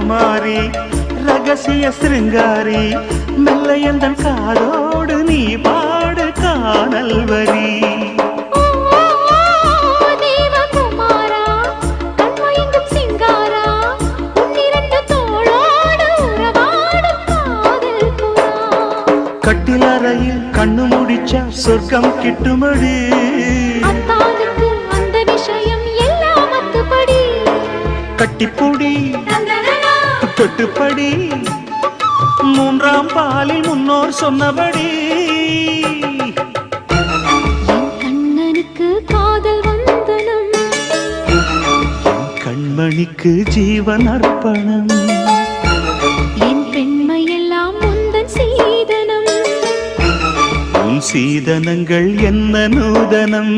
குமாரி ரகசிய சிருங்காரி மெல்ல எந்தன் காதோடு நீ பாடு காணல் வரி கட்டிலறையில் கண்ணு முடிச்சா சொர்க்கம் கிட்டுமடி அந்த விஷயம் எல்லாம் அத்துப்படி கட்டிப்பொடி தொட்டுப்படி மூன்றாம் பாலில் முன்னோர் சொன்னபடி என் கண்ணனுக்கு காதல் வந்தனம் கண்மணிக்கு ஜீவன் அர்ப்பணம் என் பெண்மையெல்லாம் முந்தன் சீதனம் உன் சீதனங்கள் என்ன நூதனம்